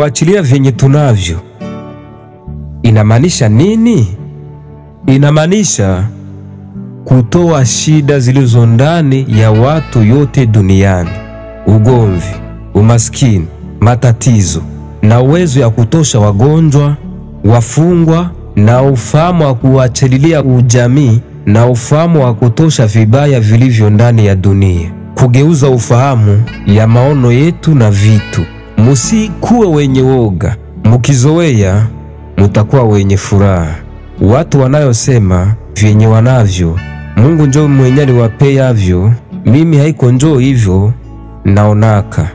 Kuachilia vyenye tunavyo inamaanisha nini? Inamaanisha kutoa shida zilizo ndani ya watu yote duniani: ugomvi, umaskini, matatizo, na uwezo ya kutosha wagonjwa, wafungwa, na ufahamu wa kuachililia ujamii, na ufahamu wa kutosha vibaya vilivyo ndani ya dunia. Kugeuza ufahamu ya maono yetu na vitu. Musikuwe wenye woga, mukizoea mutakuwa wenye furaha. Watu wanayosema vyenye wanavyo Mungu njoo mwenye aliwapeyavyo, mimi haiko njoo hivyo naonaka.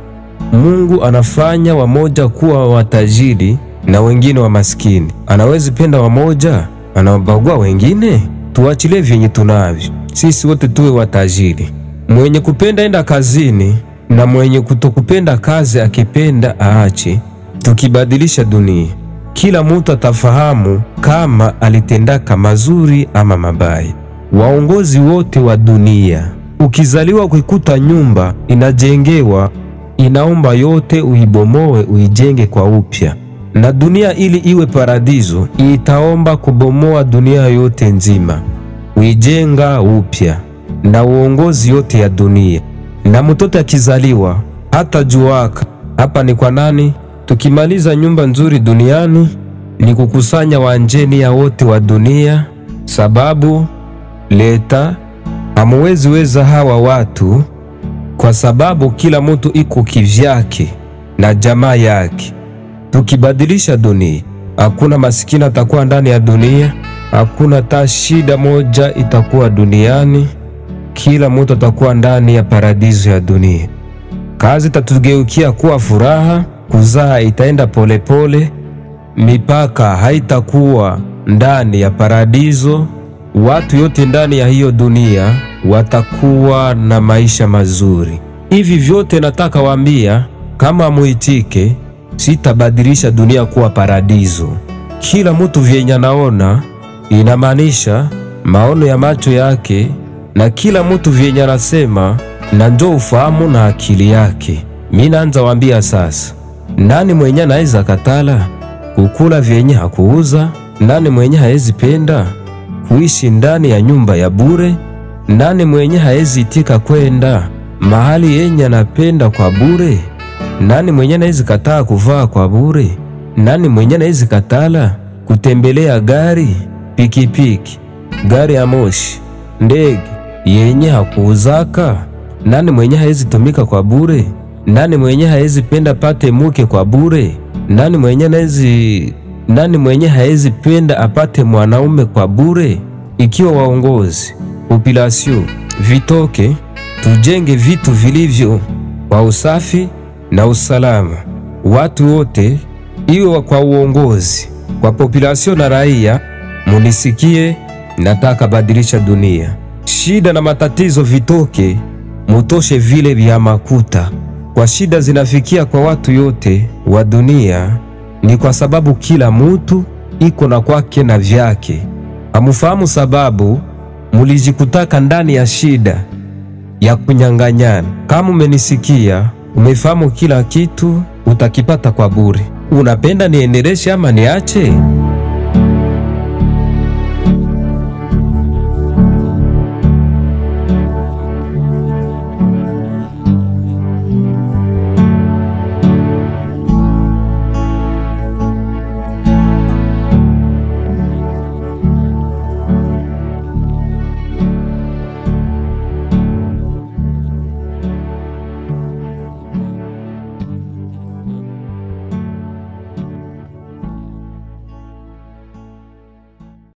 Mungu anafanya wamoja kuwa watajiri na wengine wa maskini. Anawezi penda wamoja, anawabagua wengine. Tuachilie vyenye tunavyo, sisi wote tuwe watajiri. Mwenye kupenda enda kazini, na mwenye kutokupenda kazi akipenda aache. Tukibadilisha dunia, kila mtu atafahamu kama alitendaka mazuri ama mabaya. Waongozi wote wa dunia, ukizaliwa kuikuta nyumba inajengewa, inaomba yote uibomoe uijenge kwa upya. Na dunia ili iwe paradiso, itaomba kubomoa dunia yote nzima, uijenga upya. Na uongozi yote ya dunia. Na mtoto akizaliwa hata juaka hapa ni kwa nani. Tukimaliza nyumba nzuri duniani ni kukusanya wanjeni ya wote wa dunia, sababu leta hamuwezi weza hawa watu, kwa sababu kila mtu iko kivyake na jamaa yake. Tukibadilisha dunia, hakuna masikini atakuwa ndani ya dunia, hakuna ta shida moja itakuwa duniani. Kila mtu atakuwa ndani ya paradiso ya dunia. Kazi tatugeukia kuwa furaha, kuzaa itaenda polepole, mipaka haitakuwa ndani ya paradiso. Watu yote ndani ya hiyo dunia watakuwa na maisha mazuri. Hivi vyote nataka waambia, kama muitike, sitabadilisha dunia kuwa paradiso. Kila mtu vyenye naona inamaanisha maono ya macho yake, na kila mtu vyenye anasema na njoo ufahamu na akili yake. Mimi naanza waambia sasa, nani mwenye anaweza katala kukula vyenye hakuuza? Nani mwenye haezi penda kuishi ndani ya nyumba ya bure? Nani mwenye haezi itika kwenda mahali yenye anapenda kwa bure? Nani mwenye anaweza kataa kuvaa kwa bure? Nani mwenye anaweza katala kutembelea gari, pikipiki, gari ya moshi, ndege yenye hakuuzaka? Nani mwenye haezi tumika kwa bure? Nani mwenye haezi penda pate muke kwa bure? Nani mwenye haezi penda apate mwanaume kwa bure? Ikiwa waongozi, population, vitoke, tujenge vitu vilivyo kwa usafi na usalama. Watu wote, iwe kwa uongozi, kwa population na raia, munisikie, nataka badilisha dunia. Shida na matatizo vitoke, mutoshe vile vya makuta. Kwa shida zinafikia kwa watu yote wa dunia, ni kwa sababu kila mtu iko na kwake na vyake. Hamufahamu sababu mulijikutaka ndani ya shida ya kunyanganyana. Kama umenisikia, umefahamu kila kitu utakipata kwa bure. Unapenda niendeleshe ama niache?